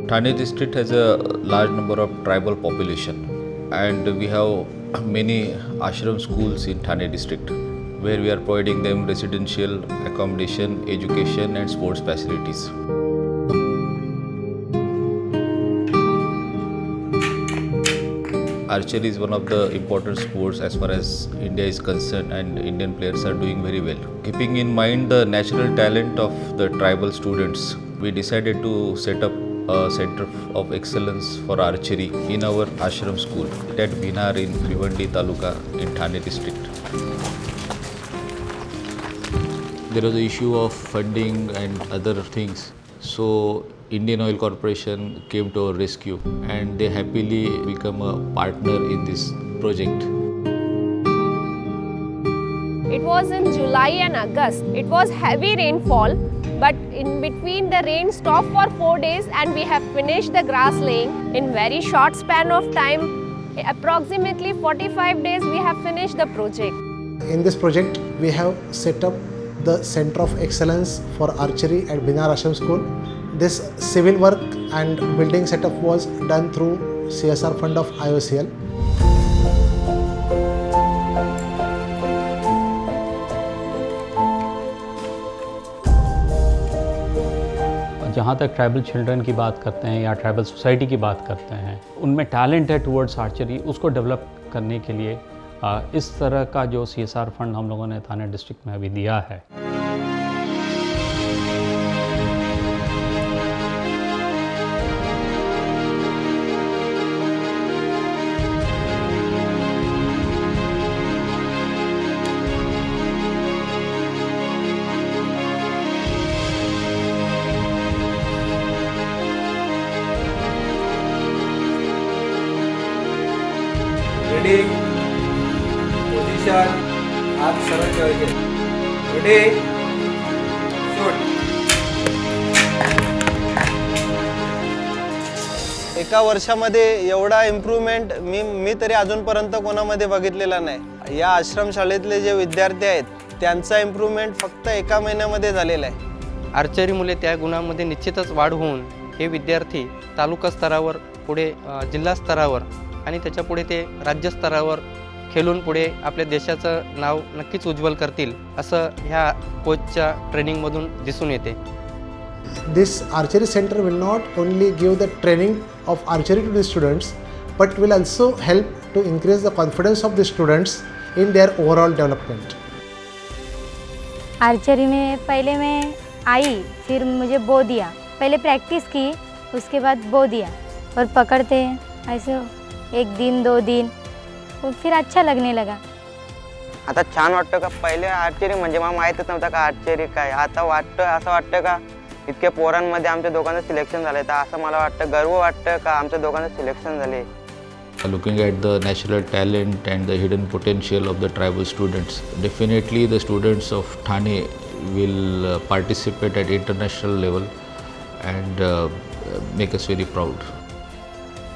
Thane district has a large number of tribal population, and we have many ashram schools in Thane district where we are providing them residential accommodation, education and sports facilities. Archery is one of the important sports as far as India is concerned, and Indian players are doing very well. Keeping in mind the natural talent of the tribal students, we decided to set up a center of excellence for archery in our ashram school at Bhinar in Bhiwandi Taluka in Thane district. There was the issue of funding and other things. So Indian Oil Corporation came to our rescue and they happily become a partner in this project. It was in July and August. It was heavy rainfall, but in between the rain stopped for 4 days and we have finished the grass laying in very short span of time. Approximately 45 days we have finished the project. In this project, we have set up the Center of Excellence for Archery at Bhinar Ashram School. This civil work and building setup was done through CSR fund of IOCL. जहाँ तक tribal children की बात करते हैं या tribal society की बात करते हैं, उनमें टैलेंट है टुवर्ड्स आर्चरी, उसको डेवलप करने के लिए इस तरह का जो CSR फंड हम लोगों ने थाने डिस्ट्रिक्ट में अभी दिया है। रेडी, पोझिशन, हात सरळ ठेवायचे. Ready, shoot. एका वर्षामध्ये एवढा इम्प्रूव्हमेंट मी तरी अजूनपर्यंत कोणामध्ये बघितलेला नाही. या आश्रमशाळेतले जे विद्यार्थी आहेत त्यांचा इम्प्रूव्हमेंट फक्त एका महिन्यामध्ये झालेला आहे. आर्चरीमुळे त्या गुणामध्ये निश्चितच वाढ होऊन हे विद्यार्थी तालुका स्तरावर, पुढे जिल्हा स्तरावर आणि त्याच्या पुढे ते राज्य स्तरावर खेळून पुढे आपल्या देशाचं नाव नक्कीच उज्ज्वल करतील असं ह्या कोचच्या ट्रेनिंगमधून दिसून येते. This archery center will not only give the training of archery to the students, but will also help to increase the confidence of the students in their overall development. Archery में पहले मैं आई, फिर मुझे बो दिया. पहले प्रैक्टिस की, उसके बाद बो दिया और पकड़ते ऐसे 1 दिन 2 दिन, और फिर अच्छा लगने लगा. आता छान वाटतं का? पहिले आर्चरी म्हणजे मला माहीतच नव्हतं का आर्चरी काय. आता वाटतं, असं वाटतं का इतक्या पोरांमध्ये आमच्या दोघांचं सिलेक्शन झालं, तर असं मला वाटतं, गर्व वाटतं का आमच्या दोघांचं सिलेक्शन झाले. Looking at the natural talent and the hidden potential of the tribal students, definitely the students of Thane will participate at international level and make us very proud.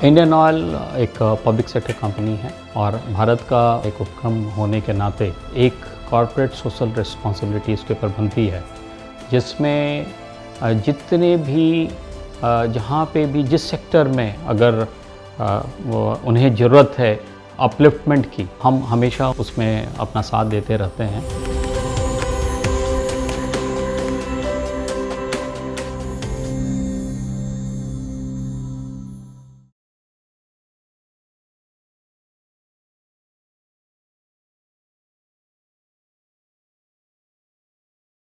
Indian oil एक public sector company है और भारत का एक उपक्रम होने के नाते एक कॉर्पोरेट सोशल रिस्पॉन्सिबिलिटी इसके ऊपर बनती है, जिसमें जितने भी जहाँ पे भी जिस सेक्टर में अगर उन्हें ज़रूरत है अपलिफ्टमेंट की, हम हमेशा उसमें अपना साथ देते रहते हैं.